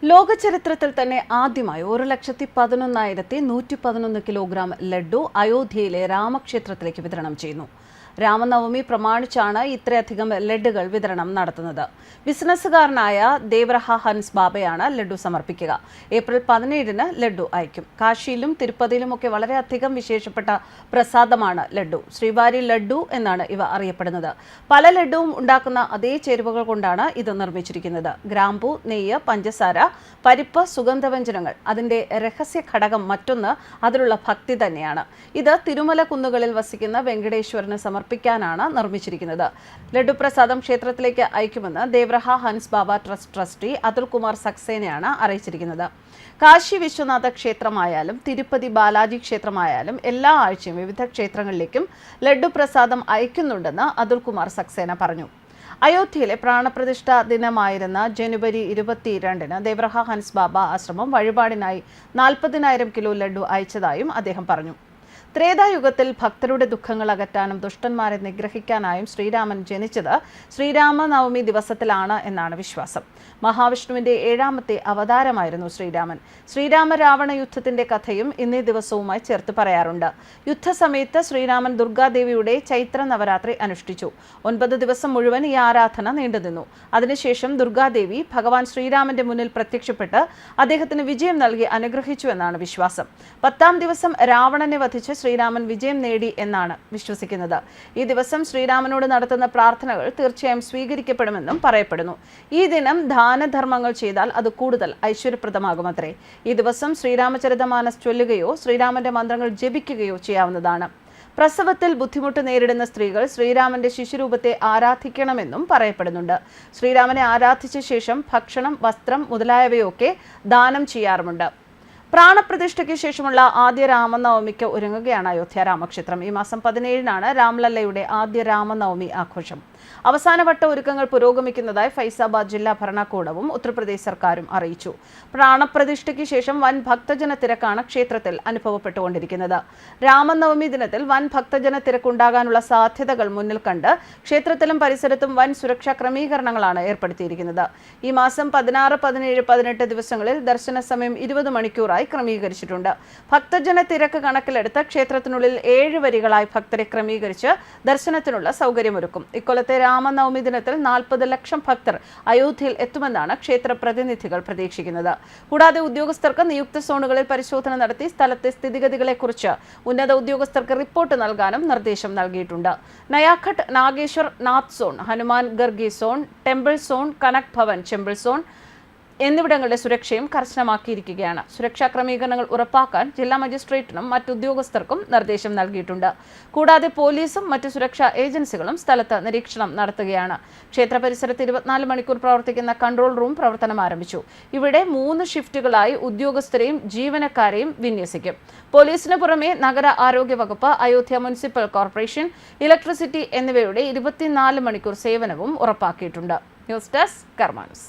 ലോക ചരിത്രത്തിൽ തന്നെ ആദ്യമായി 1,11,111 കിലോഗ്രാം ലഡ്ഡു അയോധ്യയിലെ രാമക്ഷേത്രത്തിലേക്ക് വിതരണം ചെയ്യുന്നു. രാമനവമി പ്രമാണിച്ചാണ് ഇത്രയധികം ലഡ്ഡുകൾ വിതരണം നടത്തുന്നത്. ബിസിനസ്സുകാരനായ ദേവ്രഹ ഹൻസ് ബാബയാണ് ലഡ്ഡു സമർപ്പിക്കുക. ഏപ്രിൽ 17-ന് ലഡ്ഡു അയക്കും. കാശിയിലും തിരുപ്പതിയിലുമൊക്കെ വളരെയധികം വിശേഷപ്പെട്ട പ്രസാദമാണ് ലഡ്ഡു. ശ്രീവാരി ലഡ്ഡു എന്നാണ് ഇവ അറിയപ്പെടുന്നത്. പല ലഡ്ഡുവും ഉണ്ടാക്കുന്ന അതേ ചേരുവകൾ കൊണ്ടാണ് ഇത് നിർമ്മിച്ചിരിക്കുന്നത്. ഗ്രാമ്പൂ, നെയ്യ്, പഞ്ചസാര, പരിപ്പ്, സുഗന്ധവ്യഞ്ജനങ്ങൾ. അതിന്റെ രഹസ്യ ഘടകം മറ്റൊന്ന് അതിലുള്ള ഭക്തി തന്നെയാണ്. ഇത് തിരുമല കുന്നുകളിൽ വസിക്കുന്ന വെങ്കടേശ്വരന് സമർപ്പിക്കാനാണ് നിർമ്മിച്ചിരിക്കുന്നത്. ലഡ്ഡു പ്രസാദം ക്ഷേത്രത്തിലേക്ക് അയക്കുമെന്ന് ദേവ്രഹ ഹൻസ് ബാബ ട്രസ്റ്റ് ട്രസ്റ്റി അതുൽ കുമാർ സക്സേനയാണ് അറിയിച്ചിരിക്കുന്നത്. കാശി വിശ്വനാഥ ക്ഷേത്രമായാലും തിരുപ്പതി ബാലാജി ക്ഷേത്രമായാലും എല്ലാ ആഴ്ചയും വിവിധ ക്ഷേത്രങ്ങളിലേക്കും ലഡ്ഡു പ്രസാദം അയക്കുന്നുണ്ടെന്ന് അതുൽ കുമാർ സക്സേന പറഞ്ഞു. അയോധ്യയിലെ പ്രാണപ്രതിഷ്ഠാ ദിനമായിരുന്ന ജനുവരി 22-ന് ദേവ്രഹ ഹൻസ് ബാബ ആശ്രമം വഴിപാടിനായി 40,000 കിലോ ലഡ്ഡു അയച്ചതായും അദ്ദേഹം പറഞ്ഞു. ത്രേതായുഗത്തിൽ ഭക്തരുടെ ദുഃഖങ്ങൾ അകറ്റാനും ദുഷ്ടന്മാരെ നിഗ്രഹിക്കാനായും ശ്രീരാമൻ ജനിച്ചത് ശ്രീരാമനവമി ദിവസത്തിലാണ് എന്നാണ് വിശ്വാസം. മഹാവിഷ്ണുവിന്റെ 7ാമത്തെ അവതാരമായിരുന്നു ശ്രീരാമൻ. ശ്രീരാമ രാവണ യുദ്ധത്തിന്റെ കഥയും ഇന്നേ ദിവസവുമായി ചേർത്ത് പറയാറുണ്ട്. യുദ്ധസമയത്ത് ശ്രീരാമൻ ദുർഗാദേവിയുടെ ചൈത്ര നവരാത്രി അനുഷ്ഠിച്ചു. 9 ദിവസം മുഴുവൻ ഈ ആരാധന നീണ്ടുനിന്നു. അതിനുശേഷം ദുർഗാദേവി ഭഗവാൻ ശ്രീരാമന്റെ മുന്നിൽ പ്രത്യക്ഷപ്പെട്ട് അദ്ദേഹത്തിന് വിജയം നൽകി അനുഗ്രഹിച്ചു എന്നാണ് വിശ്വാസം. 10ാം ദിവസം രാവണനെ വധിച്ച് ശ്രീരാമൻ വിജയം നേടി എന്നാണ് വിശ്വസിക്കുന്നത്. ഈ ദിവസം ശ്രീരാമനോട് നടത്തുന്ന പ്രാർത്ഥനകൾ തീർച്ചയായും സ്വീകരിക്കപ്പെടുമെന്നും പറയപ്പെടുന്നു. ഈ ദിനം ദാനധർമ്മങ്ങൾ ചെയ്താൽ അത് കൂടുതൽ ഐശ്വര്യപ്രദമാകുമത്രേ. ഈ ദിവസം ശ്രീരാമചരിതമാനസ് ചൊല്ലുകയോ ശ്രീരാമന്റെ മന്ത്രങ്ങൾ ജപിക്കുകയോ ചെയ്യാവുന്നതാണ്. പ്രസവത്തിൽ ബുദ്ധിമുട്ട് നേരിടുന്ന സ്ത്രീകൾ ശ്രീരാമന്റെ ശിശുരൂപത്തെ ആരാധിക്കണമെന്നും പറയപ്പെടുന്നുണ്ട്. ശ്രീരാമനെ ആരാധിച്ച ശേഷം ഭക്ഷണം, വസ്ത്രം മുതലായവയൊക്കെ ദാനം ചെയ്യാറുമുണ്ട്. പ്രാണപ്രതിഷ്ഠയ്ക്ക് ശേഷമുള്ള ആദ്യ രാമനവമിക്ക് ഒരുങ്ങുകയാണ് അയോധ്യ രാമക്ഷേത്രം. ഈ മാസം 17-നാണ് രാംലല്ലയുടെ ആദ്യ രാമനവമി ആഘോഷം. അവസാനവട്ട ഒരുക്കങ്ങൾ പുരോഗമിക്കുന്നതായി ഫൈസാബാദ് ജില്ലാ ഭരണകൂടവും ഉത്തർപ്രദേശ് സർക്കാരും അറിയിച്ചു. പ്രാണപ്രതിഷ്ഠയ്ക്ക് ശേഷം വൻ ഭക്തജന തിരക്കാണ് ക്ഷേത്രത്തിൽ അനുഭവപ്പെട്ടുകൊണ്ടിരിക്കുന്നത്. രാമനവമി ദിനത്തിൽ വൻ ഭക്തജന തിരക്കുണ്ടാകാനുള്ള സാധ്യതകൾ മുന്നിൽ കണ്ട് ക്ഷേത്രത്തിലും പരിസരത്തും വൻ സുരക്ഷാ ക്രമീകരണങ്ങളാണ് ഏർപ്പെടുത്തിയിരിക്കുന്നത്. ഈ മാസം 16, 17, 18 ദിവസങ്ങളിൽ ദർശന സമയം 20 മണിക്കൂറായി ക്രമീകരിച്ചിട്ടുണ്ട്. ഭക്തജന തിരക്ക് കണക്കിലെടുത്ത് ക്ഷേത്രത്തിനുള്ളിൽ 7 വരികളായി ഭക്തരെ ക്രമീകരിച്ച് ദർശനത്തിനുള്ള സൗകര്യമൊരുക്കും. ഇക്കൊല്ലത്തെ രാമനവമി ദിനത്തിൽ 40 ലക്ഷം ഭക്തർ അയോധ്യയിൽ എത്തുമെന്നാണ് ക്ഷേത്ര പ്രതിനിധികൾ പ്രതീക്ഷിക്കുന്നത്. കൂടാതെ ഉദ്യോഗസ്ഥർക്ക് നിയുക്ത സോണുകളിൽ പരിശോധന നടത്തി സ്ഥലത്തെ സ്ഥിതിഗതികളെക്കുറിച്ച് ഉന്നത ഉദ്യോഗസ്ഥർക്ക് റിപ്പോർട്ട് നൽകാനും നിർദ്ദേശം നൽകിയിട്ടുണ്ട്. Nayaghat, Nageshwar, Nath zone, Hanuman Garhi zone, temple zone, Kanak Bhavan, temple zone എന്നിവിടങ്ങളുടെ സുരക്ഷയും കർശനമാക്കിയിരിക്കുകയാണ്. സുരക്ഷാ ക്രമീകരണങ്ങൾ ഉറപ്പാക്കാൻ ജില്ലാ മജിസ്ട്രേറ്റിനും മറ്റുദ്യോഗസ്ഥർക്കും നിർദ്ദേശം നൽകിയിട്ടുണ്ട്. കൂടാതെ പോലീസും മറ്റു സുരക്ഷാ ഏജൻസികളും സ്ഥലത്ത് നിരീക്ഷണം നടത്തുകയാണ്. ക്ഷേത്ര പരിസരത്ത് 24 മണിക്കൂർ പ്രവർത്തിക്കുന്ന കൺട്രോൾ റൂം പ്രവർത്തനം ആരംഭിച്ചു. ഇവിടെ 3 ഷിഫ്റ്റുകളായി ഉദ്യോഗസ്ഥരെയും ജീവനക്കാരെയും വിന്യസിക്കും. പോലീസിന് പുറമെ നഗര ആരോഗ്യ വകുപ്പ്, അയോധ്യ മുനിസിപ്പൽ കോർപ്പറേഷൻ, ഇലക്ട്രിസിറ്റി എന്നിവയുടെ 24 മണിക്കൂർ സേവനവും ഉറപ്പാക്കിയിട്ടുണ്ട്. News desk Karma news.